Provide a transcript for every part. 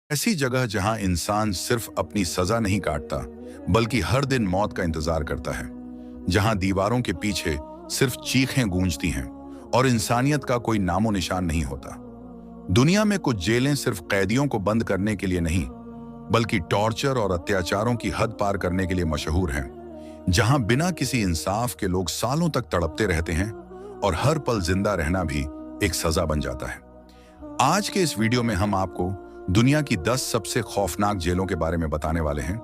ऐसी जगह जहां इंसान सिर्फ अपनी सजा नहीं काटता बल्कि हर दिन मौत का इंतजार करता है। जहां दीवारों के पीछे सिर्फ चीखें गूंजती हैं और इंसानियत का कोई नामो निशान नहीं होता। दुनिया में कुछ जेलें सिर्फ कैदियों को बंद करने के लिए नहीं बल्कि टॉर्चर और अत्याचारों की हद पार करने के लिए मशहूर हैं। जहां बिना किसी इंसाफ के लोग सालों तक तड़पते रहते हैं और हर पल जिंदा रहना भी एक सजा बन जाता है। आज के इस वीडियो में हम आपको दुनिया की 10 सबसे खौफनाक जेलों के बारे में बताने वाले हैं,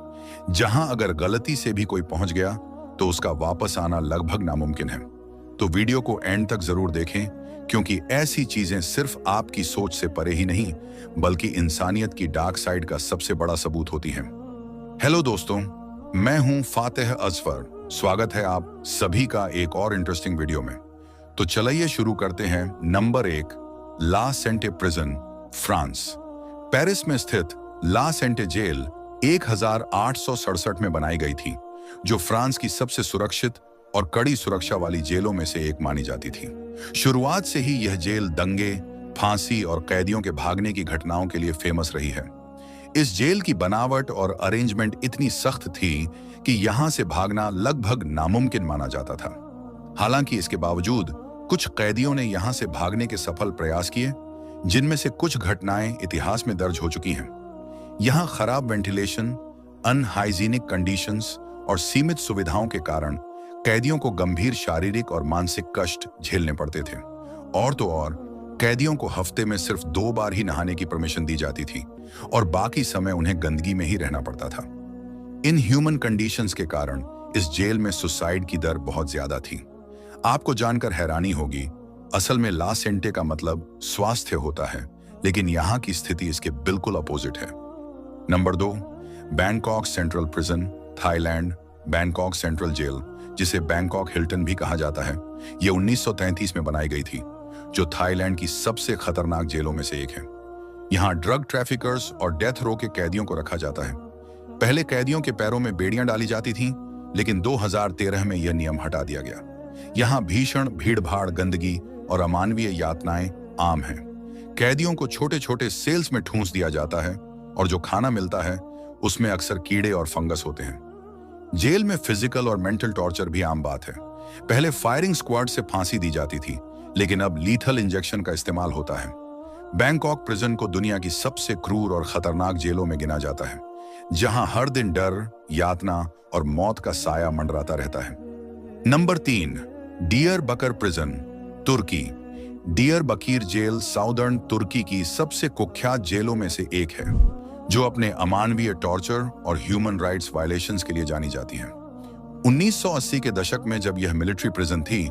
जहां अगर गलती से भी कोई पहुंच गया तो उसका वापस आना लगभग नामुमकिन है। तो वीडियो को एंड तक जरूर देखें, क्योंकि ऐसी चीजें सिर्फ आपकी सोच से परे ही नहीं बल्कि इंसानियत की डार्क साइड का सबसे बड़ा सबूत होती हैं। हेलो दोस्तों, मैं हूं फातिह अजफर। स्वागत है आप सभी का एक और इंटरेस्टिंग वीडियो में। तो चलिए शुरू करते हैं। नंबर 1, ला सेंटे प्रिजन, फ्रांस। पेरिस में स्थित ला सेंटे जेल 1867 में बनाई गई थी, जो फ्रांस की सबसे सुरक्षित और कड़ी सुरक्षा वाली जेलों में से एक मानी जाती थी। शुरुआत से ही यह जेल दंगे, फांसी और कैदियों के भागने की घटनाओं के लिए फेमस रही है। इस जेल की बनावट और अरेंजमेंट इतनी सख्त थी कि यहां से भागना लगभग नामुमकिन माना जाता था। हालांकि इसके बावजूद कुछ कैदियों ने यहां से भागने के सफल प्रयास किए, जिनमें से कुछ घटनाएं इतिहास में दर्ज हो चुकी हैं। यहां खराब वेंटिलेशन, अनहाइजीनिक कंडीशंस और सीमित सुविधाओं के कारण कैदियों को गंभीर शारीरिक और मानसिक कष्ट झेलने पड़ते थे। और तो और, कैदियों को हफ्ते में सिर्फ 2 बार ही नहाने की परमिशन दी जाती थी और बाकी समय उन्हें गंदगी में ही रहना पड़ता था। इन ह्यूमन कंडीशंस के कारण इस जेल में सुसाइड की दर बहुत ज्यादा थी। आपको जानकर हैरानी होगी, असल में ला सेंटे का मतलब स्वास्थ्य होता है, लेकिन यहां की स्थिति इसके बिल्कुल अपोजिट है। Number 2, Bangkok central prison, Thailand. Bangkok central jail, जिसे बैंकॉक हिल्टन भी कहा जाता है, यह 1933 में बनाई गई थी, जो थाईलैंड की सबसे खतरनाक जेलों में से एक है। यहां ड्रग ट्रैफिकर्स और डेथ रो के कैदियों को रखा जाता है। पहले कैदियों के पैरों में बेड़ियां डाली जाती थीं, लेकिन 2013 में यह नियम हटा दिया गया। यहां भीषण भीड़-भाड़, गंदगी और अमानवीय यातनाएं आम हैं। कैदियों को छोटे छोटे सेल्स में ठूंस दिया जाता है और जो खाना मिलता है उसमें अक्सर कीड़े और फंगस होते हैं। जेल में फिजिकल और मेंटल टॉर्चर भी आम बात है। पहले फायरिंग स्क्वाड से फांसी दी जाती थी, लेकिन अब लीथल इंजेक्शन का इस्तेमाल होता है। बैंकॉक प्रिजन को दुनिया की सबसे क्रूर और खतरनाक जेलों में गिना जाता है, जहां हर दिन डर, यातना और मौत का साया मंडराता रहता है। नंबर 3, डियरबकर प्रिजन, तुर्की। डियरबकीर जेल साउदर्न तुर्की की सबसे कुख्यात जेलों में से एक है, जो अपने अमानवीय टॉर्चर और ह्यूमन राइट्स वायलेशंस के लिए जानी जाती है। 1980 के दशक में जब यह मिलिट्री प्रिजन थी,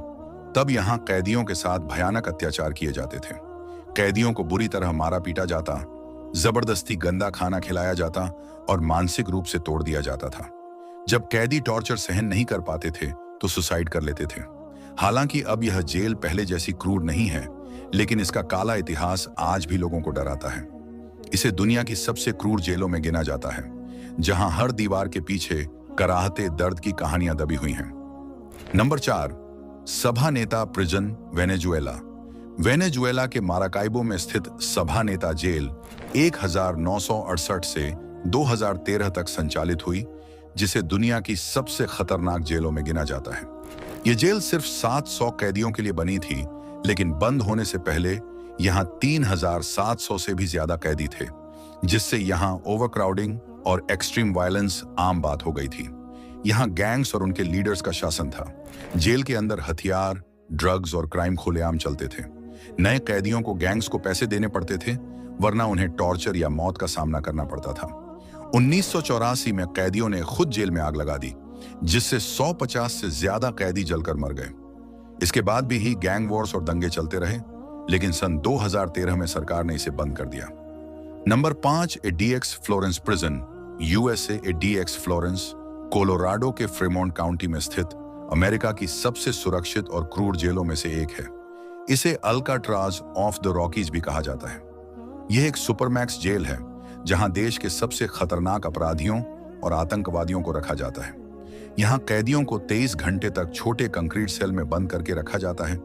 तब यहां कैदियों के साथ भयानक अत्याचार किए जाते थे। कैदियों को बुरी तरह मारा पीटा जाता, जबरदस्ती गंदा खाना खिलाया जाता और मानसिक रूप से तोड़ दिया जाता था। जब कैदी टॉर्चर सहन नहीं कर पाते थे तो सुसाइड कर लेते थे। हालांकि अब यह जेल पहले जैसी क्रूर नहीं है, लेकिन इसका काला इतिहास आज भी लोगों को डराता है। इसे दुनिया की सबसे क्रूर जेलों में गिना जाता है, जहां हर दीवार के पीछे कराहते दर्द की कहानियां दबी हुई हैं। नंबर 4, सभा नेता प्रिजन, वेनेजुएला। वेनेजुएला के माराकाइबो में स्थित सभा नेता जेल 1968 से 2013 तक संचालित हुई, जिसे दुनिया की सबसे खतरनाक जेलों में गिना जाता है। यह जेल सिर्फ 700 कैदियों के लिए बनी थी, लेकिन बंद होने से पहले यहां 3700 से भी ज्यादा कैदी थे, जिससे यहां ओवरक्राउडिंग और एक्सट्रीम वायलेंस आम बात हो गई थी। यहां गैंग्स और उनके लीडर्स का शासन था। जेल के अंदर हथियार, ड्रग्स और क्राइम खुलेआम चलते थे। नए कैदियों को गैंग्स को पैसे देने पड़ते थे, वरना उन्हें टॉर्चर या मौत का सामना करना पड़ता था। 1984 में कैदियों ने खुद जेल में आग लगा दी, जिससे 150 से ज्यादा कैदी जलकर मर गए। इसके बाद भी ही गैंग वॉर्स और दंगे चलते रहे, लेकिन सन 2013 में सरकार ने इसे बंद कर दिया। Number 5, ADX Florence prison, USA. ADX Florence Colorado के फ्रेमोंट काउंटी में स्थित अमेरिका की सबसे सुरक्षित और क्रूर जेलों में से एक है। इसे अल्काट्राज ऑफ द रॉकीज भी कहा जाता है। यह एक सुपरमैक्स जेल है, जहां देश के सबसे खतरनाक अपराधियों और आतंकवादियों को रखा जाता है। यहां कैदियों को 23 घंटे तक छोटे कंक्रीट सेल में बंद करके रखा जाता है,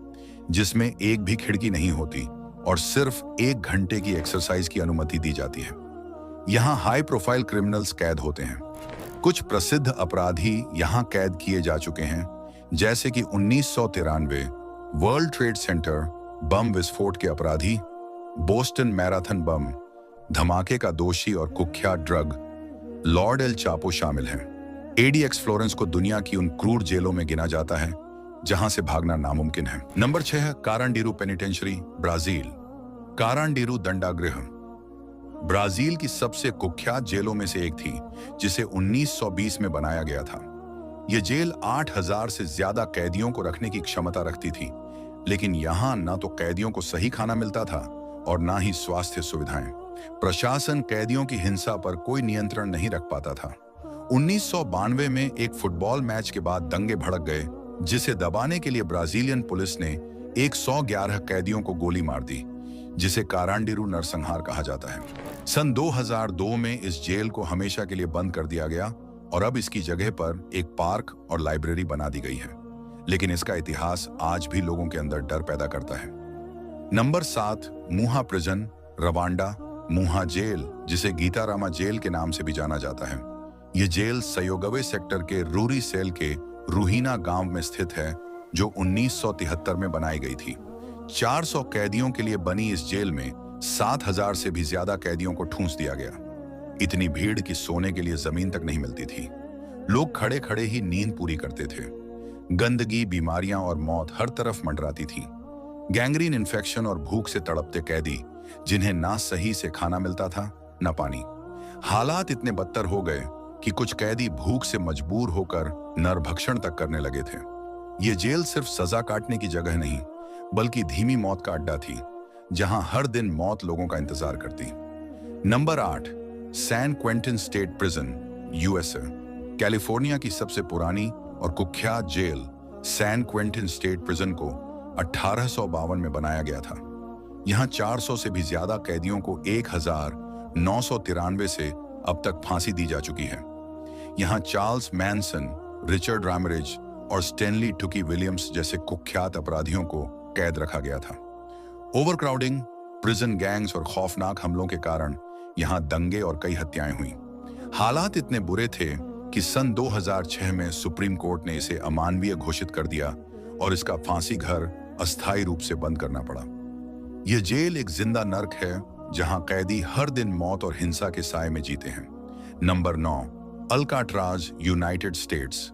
जिसमें एक भी खिड़की नहीं होती और सिर्फ 1 घंटे की एक्सरसाइज की अनुमति दी जाती है। यहाँ हाई प्रोफाइल क्रिमिनल्स कैद होते हैं। कुछ प्रसिद्ध अपराधी यहाँ कैद किए जा चुके हैं, जैसे कि 1993 वर्ल्ड ट्रेड सेंटर बम विस्फोट के अपराधी, बोस्टन मैराथन बम धमाके का दोषी और कुख्यात ड्रग लॉर्ड एल चापो शामिल हैं। एडीएक्स फ्लोरेंस को दुनिया की उन क्रूर जेलों में गिना जाता है जहां से भागना नामुमकिन है। Number 6, Carandiru penitentiary, Brazil. Carandiru दंडागृह ब्राजील की सबसे कुख्यात जेलों में से एक थी, जिसे 1920 में बनाया गया था। यह जेल 8000 से ज्यादा कैदियों को रखने की क्षमता रखती थी, लेकिन यहां न तो कैदियों को सही खाना मिलता था और ना ही स्वास्थ्य सुविधाएं। प्रशासन कैदियों की हिंसा पर कोई नियंत्रण नहीं रख पाता था। 1992 में एक फुटबॉल मैच के बाद दंगे भड़क गए, जिसे दबाने के लिए ब्राजीलियन पुलिस ने 111 कैदियों को गोली मार दी, जिसे कारांडीरू नरसंहार कहा जाता है। सन 2002 में इस जेल को हमेशा के लिए बंद कर दिया गया और अब इसकी जगह पर एक पार्क और लाइब्रेरी बना दी गई है, लेकिन इसका इतिहास आज भी लोगों के अंदर डर पैदा करता है। नंबर 7, मुहा प्रिजन, रवांडा। मुहा जेल, जिसे गीतारामा जेल के नाम से भी जाना जाता है, यह जेल सयोगवे सेक्टर के रूरी सेल के रूहीना गांव में स्थित है, जो 1973 में बनाई गई थी। 400 कैदियों के लिए बनी इस जेल में 7000 से भी ज्यादा कैदियों को ठूंस दिया गया। इतनी भीड़ कि सोने के लिए जमीन तक नहीं मिलती थी। लोग खड़े खड़े ही नींद पूरी करते थे। गंदगी, बीमारियां और मौत हर तरफ मंडराती थी। गैंग्रीन इन्फेक्शन और भूख से तड़पते कैदी, जिन्हें ना सही से खाना मिलता था न पानी। हालात इतने बदतर हो गए कि कुछ कैदी भूख से मजबूर होकर नरभक्षण तक करने लगे थे। ये जेल सिर्फ सजा काटने की जगह नहीं, बल्कि धीमी मौत का अड्डा थी, जहां हर दिन मौत लोगों का इंतजार करती। Number 8, San Quentin state prison, USA. California की सबसे पुरानी और कुख्यात jail San Quentin state prison को 1852 में बनाया गया था। यहां 400 से भी ज्यादा कैदियों को 1993 से अब तक फांसी दी जा चुकी है। यहां चार्ल्स मैनसन, रिचर्ड रामरेज और स्टेनली टुकी विलियम्स जैसे कुख्यात अपराधियों को कैद रखा गया था। ओवरक्राउडिंग, प्रिजन गैंग्स और खौफनाक हमलों के कारण यहां दंगे और कई हत्याएं हुई। हालात इतने बुरे थे कि सन 2006 में सुप्रीम कोर्ट ने इसे अमानवीय घोषित कर दिया और इसका फांसी घर अस्थायी रूप से बंद करना पड़ा। यह जेल एक जिंदा नर्क है, जहां कैदी हर दिन मौत और हिंसा के साए में जीते हैं। Number 9, Alcatraz, United States.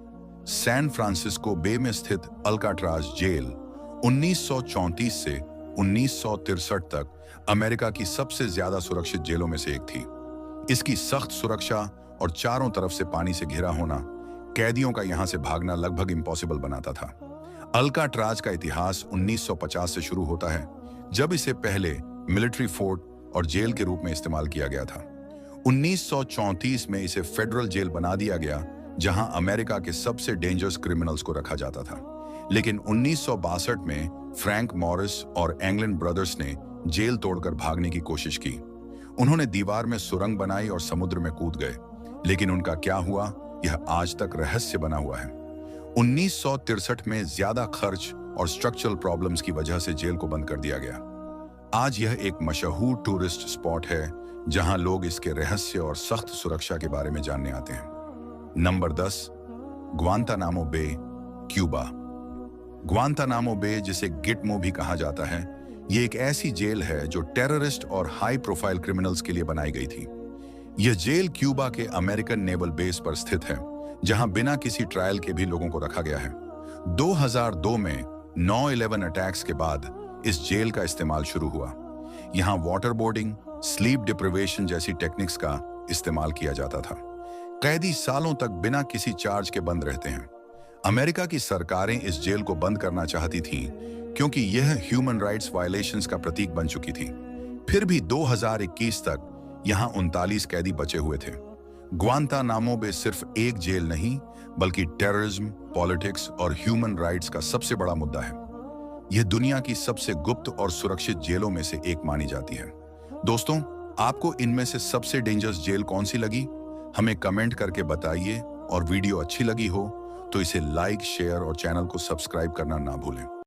San Francisco Bay में स्थित अल्काट्राज जेल 1934 से 1963 तक अमेरिका की सबसे ज्यादा सुरक्षित जेलों में से एक थी। इसकी सख्त सुरक्षा और चारों तरफ से पानी से घिरा होना कैदियों का यहां से भागना लगभग इम्पॉसिबल बनाता था। अल्काट्राज का इतिहास 1950 से शुरू होता है, जब इसे पहले मिलिट्री फोर्ट और जेल के रूप में इस्तेमाल किया गया था। 1934 में इसे फेडरल जेल बना दिया गया, जहां अमेरिका के सबसे डेंजरस क्रिमिनल्स को रखा जाता था। लेकिन 1962 में फ्रैंक मॉरिस और एंगलिन ब्रदर्स ने जेल तोड़कर भागने की कोशिश की। उन्होंने दीवार में सुरंग बनाई और समुद्र में कूद गए, लेकिन उनका क्या हुआ यह आज तक रहस्य बना हुआ है। 1963 में ज्यादा खर्च और स्ट्रक्चरल प्रॉब्लम्स की वजह से जेल को बंद कर दिया गया। आज यह एक मशहूर टूरिस्ट स्पॉट है, जहां लोग इसके रहस्य और सख्त सुरक्षा के बारे में जानने आते हैं। नंबर 10, ग्वांतानामो बे, क्यूबा। ग्वांतानामो बे, जिसे गिटमो भी कहा जाता है, ये एक ऐसी जेल है जो टेररिस्ट और हाई प्रोफाइल क्रिमिनल्स के लिए बनाई गई थी। यह जेल क्यूबा के अमेरिकन नेवल बेस पर स्थित है, जहां बिना किसी ट्रायल के भी लोगों को रखा गया है। 2002 में 9/11 अटैक्स के बाद इस जेल का इस्तेमाल शुरू हुआ। यहां वाटर बोर्डिंग, स्लीप डिप्रिवेशन जैसी टेक्निक्स का इस्तेमाल किया जाता था। कैदी सालों तक बिना किसी चार्ज के बंद रहते हैं। अमेरिका की सरकारें इस जेल को बंद करना चाहती थीं, क्योंकि यह ह्यूमन राइट्स वायलेशंस का प्रतीक बन चुकी थी। फिर भी 2021 तक यहां 39 कैदी बचे हुए थे। ग्वांतानामो बे सिर्फ एक जेल नहीं, बल्कि टेररिज्म, पॉलिटिक्स और ह्यूमन राइट्स का सबसे बड़ा मुद्दा है। यह दुनिया की सबसे गुप्त और सुरक्षित जेलों में से एक मानी जाती है। दोस्तों, आपको इनमें से सबसे डेंजरस जेल कौन सी लगी? हमें कमेंट करके बताइए, और वीडियो अच्छी लगी हो तो इसे लाइक, शेयर और चैनल को सब्सक्राइब करना ना भूलें।